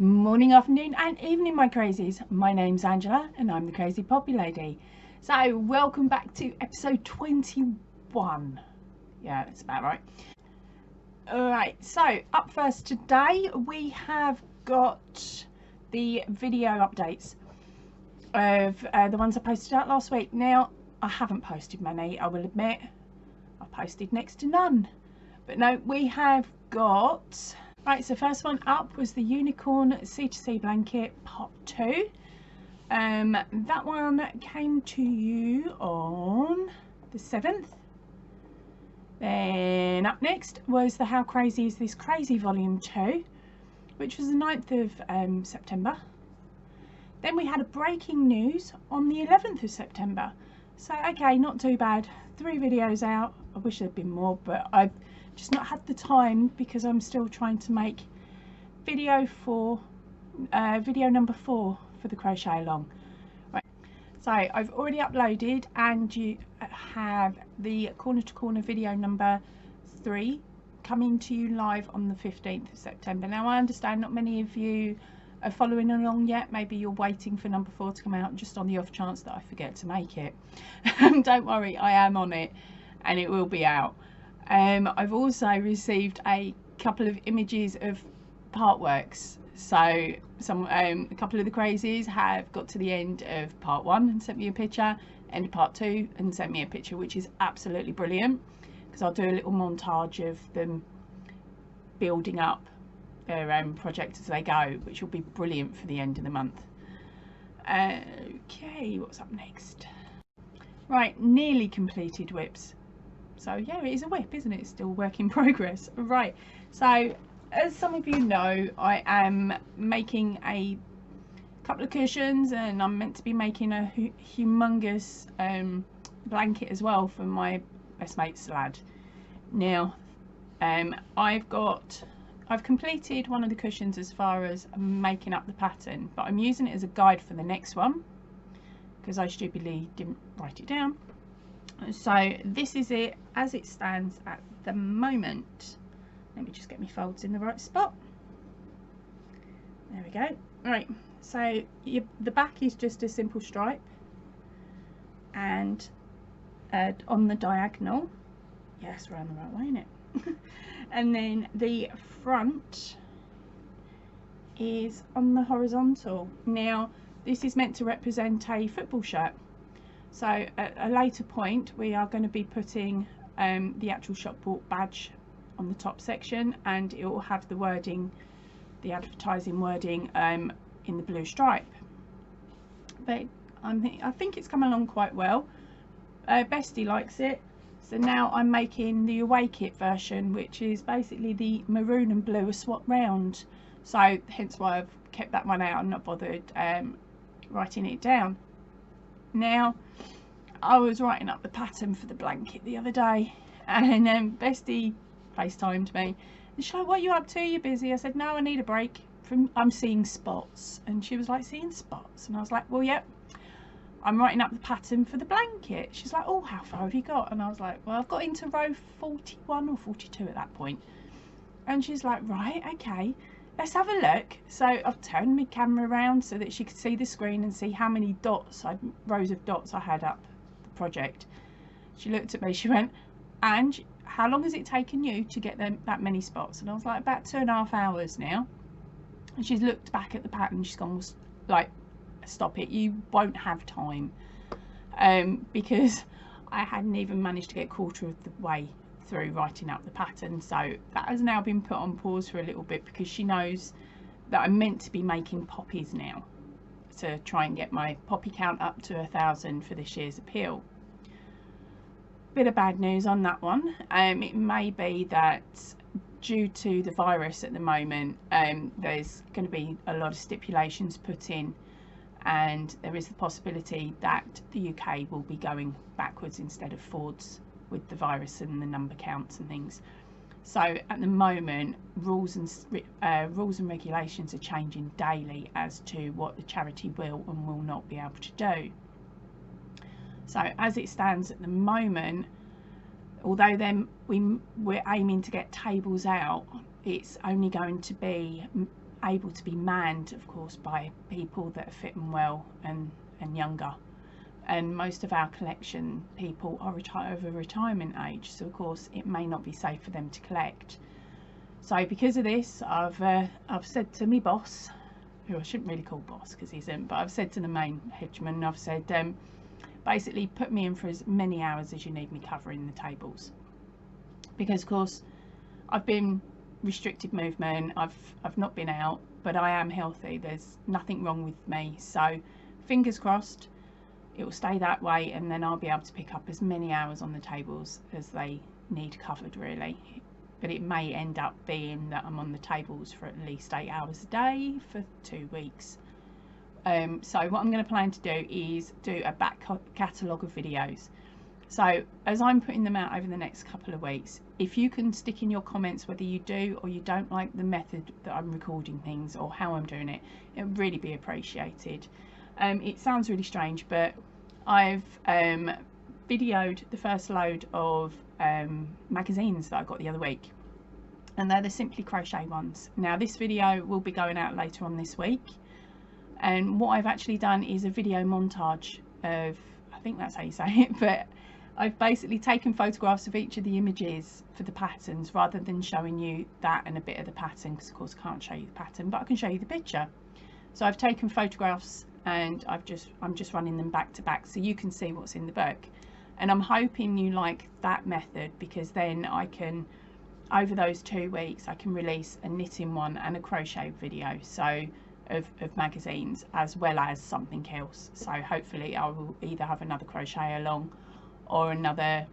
Morning, afternoon and evening, my crazies. My name's Angela and I'm the Crazy Poppy Lady. So welcome back to episode 21. Yeah, that's about right. Alright, so up first today we have got the video updates of the ones I posted out last week. Now, I haven't posted many, I will admit. I posted next to none. But no, we have got... Right, so first one up was the Unicorn C2C blanket part 2. That one came to you on the 7th. Then up next was the How Crazy Is This Crazy Volume 2, which was the 9th of September. Then we had a breaking news on the 11th of September. So, okay, not too bad. 3 videos out. I wish there'd been more, but I've just not had the time because I'm still trying to make video number 4 for the crochet along. Right, so I've already uploaded, and you have the corner to corner video number 3 coming to you live on the 15th of September. Now, I understand not many of you are following along yet. Maybe you're waiting for number 4 to come out just on the off chance that I forget to make it. Don't worry, I am on it and it will be out. I've also received a couple of images of part works. So a couple of the crazies have got to the end of part 1 and sent me a picture, end of part 2 and sent me a picture, which is absolutely brilliant, because I'll do a little montage of them building up their project as they go, which will be brilliant for the end of the month. Okay, what's up next? Right, nearly completed whips. So yeah, it is a whip, isn't it? It's still work in progress. Right, so as some of you know, I am making a couple of cushions, and I'm meant to be making a humongous blanket as well for my best mate's lad. Now, I've completed one of the cushions as far as making up the pattern, but I'm using it as a guide for the next one because I stupidly didn't write it down. So this is it as it stands at the moment. Let me just get my folds in the right spot. There we go. Right, so the back is just a simple stripe, and on the diagonal, yes, we're on the right way, isn't it? And then the front is on the horizontal. Now, this is meant to represent a football shirt. So at a later point we are going to be putting the actual shop bought badge on the top section, and it will have the wording, the advertising wording in the blue stripe. But I think it's come along quite well. Bestie likes it, so now I'm making the away kit version, which is basically the maroon and blue are swapped round. So hence why I've kept that one out and not bothered writing it down. Now, I was writing up the pattern for the blanket the other day, and Bestie FaceTimed me, and she's like, "What are you up to? You busy?" I said, "No, I need a break from, I'm seeing spots." And she was like, "Seeing spots?" And I was like, "Well, yep, I'm writing up the pattern for the blanket." She's like, "Oh, how far have you got?" And I was like, "Well, I've got into row 41 or 42 at that point." And she's like, "Right, okay, let's have a look." So I've turned my camera around so that she could see the screen and see how many dots, rows of dots I had up the project. She looked at me, she went, "And how long has it taken you to get them that many spots?" And I was like, "About 2.5 hours now." And she's looked back at the pattern, she's gone, like, "Stop it, you won't have time." Because I hadn't even managed to get a quarter of the way through writing up the pattern. So that has now been put on pause for a little bit, because she knows that I'm meant to be making poppies now to try and get my poppy count up to 1,000 for this year's appeal. Bit of bad news on that one. It may be that due to the virus at the moment, there's going to be a lot of stipulations put in, and there is the possibility that the UK will be going backwards instead of forwards with the virus and the number counts and things. So at the moment, rules and regulations are changing daily as to what the charity will and will not be able to do. So as it stands at the moment, although we're aiming to get tables out, it's only going to be able to be manned, of course, by people that are fit and well and younger. And most of our collection people are over retirement age, so of course it may not be safe for them to collect. So because of this, I've said to me boss, who I shouldn't really call boss because he isn't, but I've said to the main headman, I've said basically put me in for as many hours as you need me covering the tables, because of course I've been restricted movement, I've not been out, but I am healthy, there's nothing wrong with me, so fingers crossed it will stay that way, and then I'll be able to pick up as many hours on the tables as they need covered really. But it may end up being that I'm on the tables for at least 8 hours a day for 2 weeks. So what I'm going to plan to do is do a back catalogue of videos. So as I'm putting them out over the next couple of weeks, if you can stick in your comments whether you do or you don't like the method that I'm recording things or how I'm doing it, it would really be appreciated. It sounds really strange, but I've videoed the first load of magazines that I got the other week, and they're the Simply Crochet ones. Now this video will be going out later on this week, and what I've actually done is a video montage of, I think that's how you say it, but I've basically taken photographs of each of the images for the patterns rather than showing you that and a bit of the pattern, because of course I can't show you the pattern, but I can show you the picture. So I've taken photographs and I'm just running them back to back so you can see what's in the book. And I'm hoping you like that method, because then I can, over those 2 weeks, I can release a knitting one and a crochet video, so of magazines as well as something else. So hopefully I will either have another crochet along or another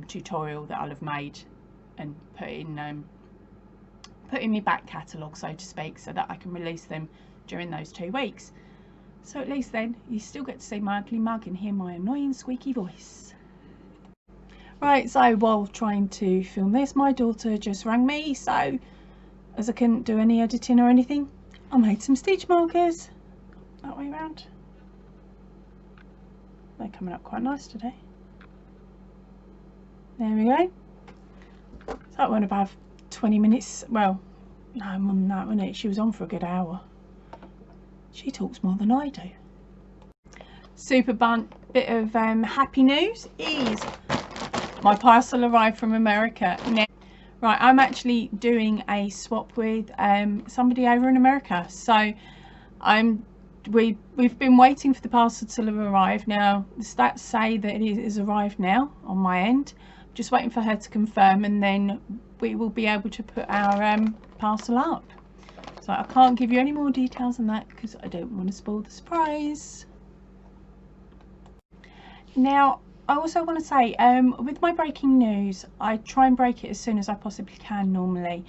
tutorial that I'll have made and put in my back catalogue, so to speak, so that I can release them during those 2 weeks. So at least then you still get to see my ugly mug and hear my annoying squeaky voice. Right, so while trying to film this, my daughter just rang me, so as I couldn't do any editing or anything, I made some stitch markers that way around. They're coming up quite nice today. There we go. So that went about 20 minutes, well, no more than that, wasn't it? She was on for a good hour. She talks more than I do. Super bit of happy news is my parcel arrived from America. Now, right, I'm actually doing a swap with somebody over in America. So we've been waiting for the parcel to arrive. Now the stats say that it is arrived now on my end. Just waiting for her to confirm, and then we will be able to put our parcel up. So I can't give you any more details on that because I don't want to spoil the surprise. Now I also want to say, with my breaking news, I try and break it as soon as I possibly can normally.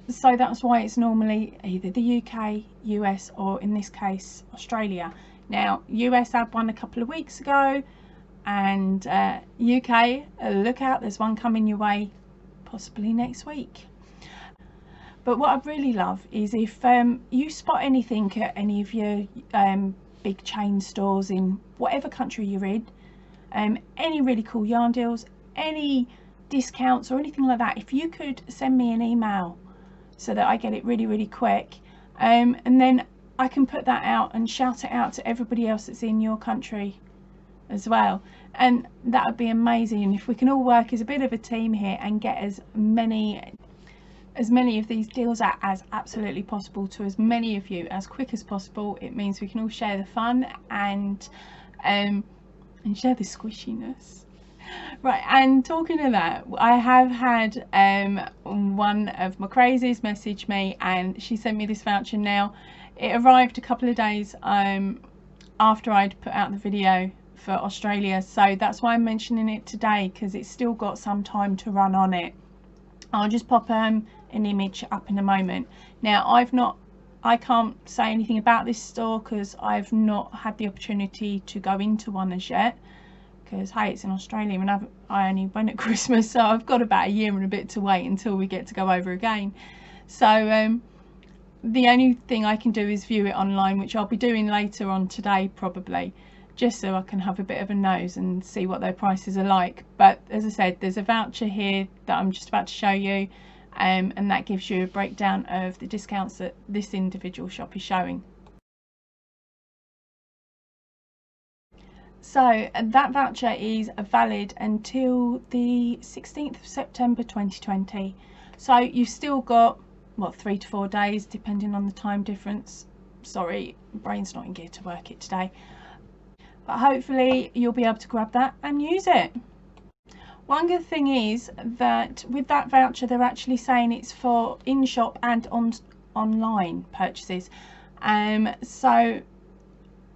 So that's why it's normally either the UK, US, or in this case Australia. Now US had one a couple of weeks ago, and UK, look out, there's one coming your way possibly next week. But what I'd really love is if you spot anything at any of your big chain stores in whatever country you're in, any really cool yarn deals, any discounts or anything like that, if you could send me an email so that I get it really quick, and then I can put that out and shout it out to everybody else that's in your country as well, and that would be amazing. And if we can all work as a bit of a team here and get as many of these deals out as absolutely possible to as many of you as quick as possible, it means we can all share the fun and share the squishiness. Right, and talking of that, I have had one of my crazies message me, and she sent me this voucher. Now it arrived a couple of days after I'd put out the video for Australia, so that's why I'm mentioning it today, because it's still got some time to run on it. I'll just pop an image up in a moment. Now I can't say anything about this store because I've not had the opportunity to go into one as yet, because hey, it's in Australia and I only went at Christmas, so I've got about a year and a bit to wait until we get to go over again. So the only thing I can do is view it online, which I'll be doing later on today probably, just so I can have a bit of a nose and see what their prices are like. But as I said, there's a voucher here that I'm just about to show you, and that gives you a breakdown of the discounts that this individual shop is showing. So that voucher is valid until the 16th of September 2020. So you've still got, what, 3 to 4 days depending on the time difference. Sorry, brain's not in gear to work it today. But hopefully you'll be able to grab that and use it. One good thing is that with that voucher they're actually saying it's for in-shop and online purchases. So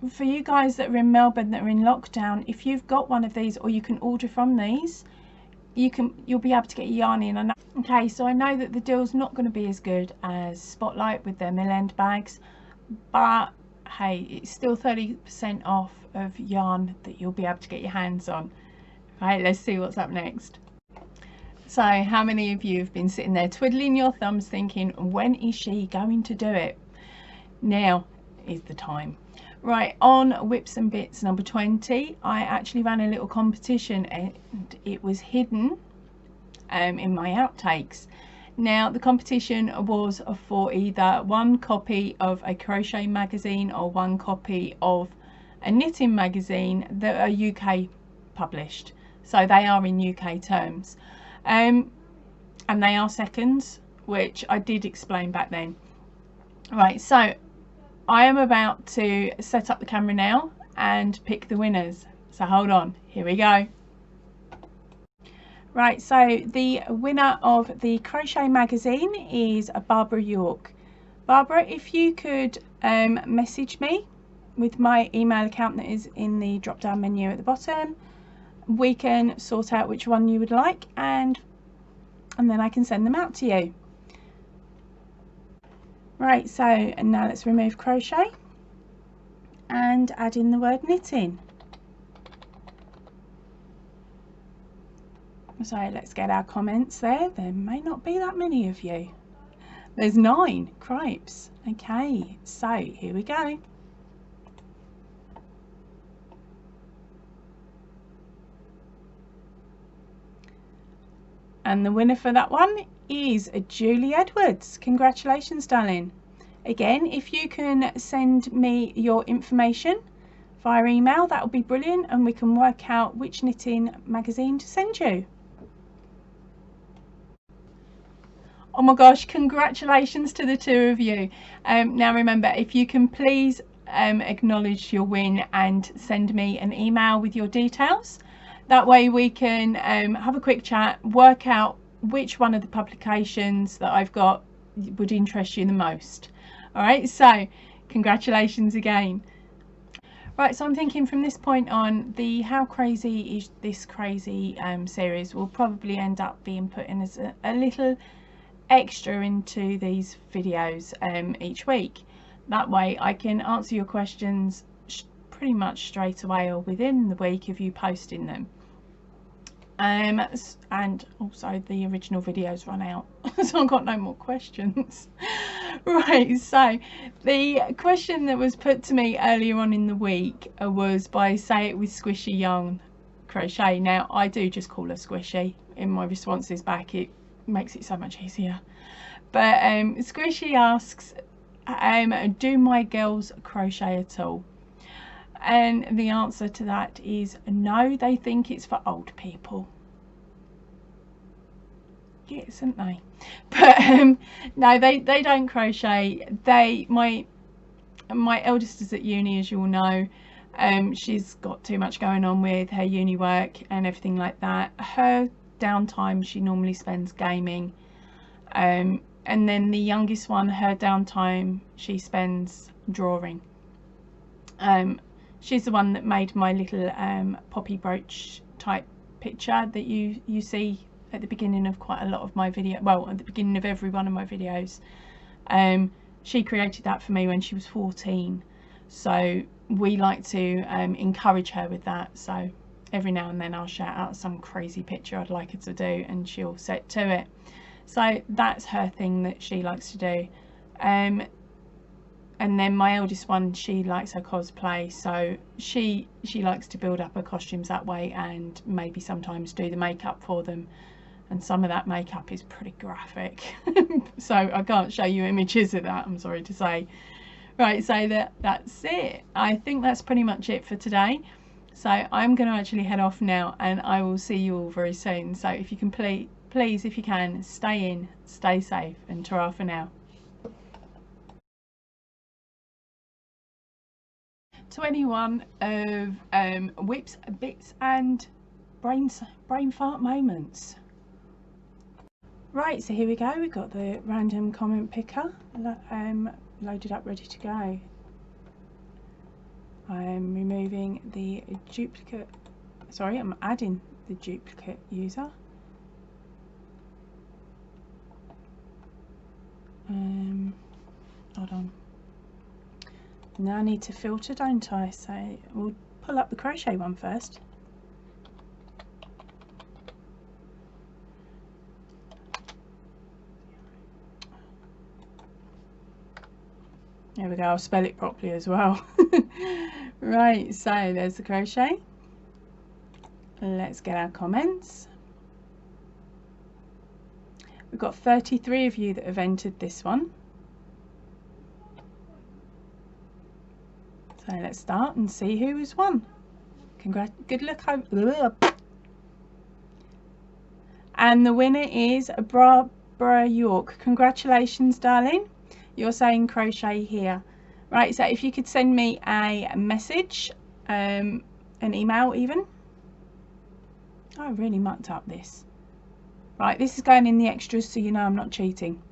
for you guys that are in Melbourne that are in lockdown, if you've got one of these, or you can order from these, you'll be able to get your yarn in. Okay, so I know that the deal's not going to be as good as Spotlight with their mill-end bags, but hey, it's still 30% off of yarn that you'll be able to get your hands on. Right, let's see what's up next. So how many of you have been sitting there twiddling your thumbs thinking, when is she going to do it? Now is the time. Right, on Whips and Bits number 20, I actually ran a little competition and it was hidden in my outtakes. Now the competition was for either one copy of a crochet magazine or one copy of a knitting magazine that are UK published. So they are in UK terms. And they are seconds, which I did explain back then. Right, so I am about to set up the camera now and pick the winners. So hold on, here we go. Right, so the winner of the crochet magazine is Barbara York. Barbara, if you could message me with my email account that is in the drop down menu at the bottom, we can sort out which one you would like and then I can send them out to you. Right, so and now let's remove crochet and add in the word knitting. So let's get our comments there. There may not be that many of you. There's 9 crepes. Okay, so here we go. And the winner for that one is Julie Edwards. Congratulations, darling. Again, if you can send me your information via email, that would be brilliant, and we can work out which knitting magazine to send you. Oh my gosh, congratulations to the 2 of you. Now remember, if you can please acknowledge your win and send me an email with your details. That way we can have a quick chat, work out which one of the publications that I've got would interest you the most. All right, so congratulations again. Right, so I'm thinking from this point on, the How Crazy Is This Crazy series will probably end up being put in as a little extra into these videos each week. That way I can answer your questions pretty much straight away or within the week of you posting them. And also the original videos run out, so I've got no more questions. Right, so the question that was put to me earlier on in the week was by Say It With Squishy Yarn Crochet. Now I do just call her Squishy in my responses back, it makes it so much easier. But Squishy asks, do my girls crochet at all? And the answer to that is no, they think it's for old people. Yes, aren't they? But no, they don't crochet. My eldest is at uni, as you all know. She's got too much going on with her uni work and everything like that. Her downtime she normally spends gaming, and then the youngest one, her downtime she spends drawing. She's the one that made my little poppy brooch type picture that you see at the beginning of quite a lot of my video, well, at the beginning of every one of my videos. She created that for me when she was 14, so we like to encourage her with that. So every now and then I'll shout out some crazy picture I'd like her to do and she'll set to it. So that's her thing that she likes to do. And then my eldest one, she likes her cosplay, so she likes to build up her costumes that way and maybe sometimes do the makeup for them. and some of that makeup is pretty graphic. So I can't show you images of that, I'm sorry to say. Right, so that's it. I think that's pretty much it for today. So I'm going to actually head off now, and I will see you all very soon. So if you can please, if you can, stay in, stay safe, and ta-ra for now. To anyone of whips, bits and brain fart moments. Right, so here we go. We've got the random comment picker loaded up, ready to go. I'm removing the duplicate, sorry, I'm adding the duplicate user. Hold on. Now I need to filter, don't I? So we'll pull up the crochet one first. There we go, I'll spell it properly as well. Right, so there's the crochet. Let's get our comments. We've got 33 of you that have entered this one. So let's start and see who has won. Good luck. And the winner is Barbara York. Congratulations, darling. You're saying crochet here. Right, so if you could send me a message, an email even. I really mucked up this. Right, this is going in the extras, so you know I'm not cheating.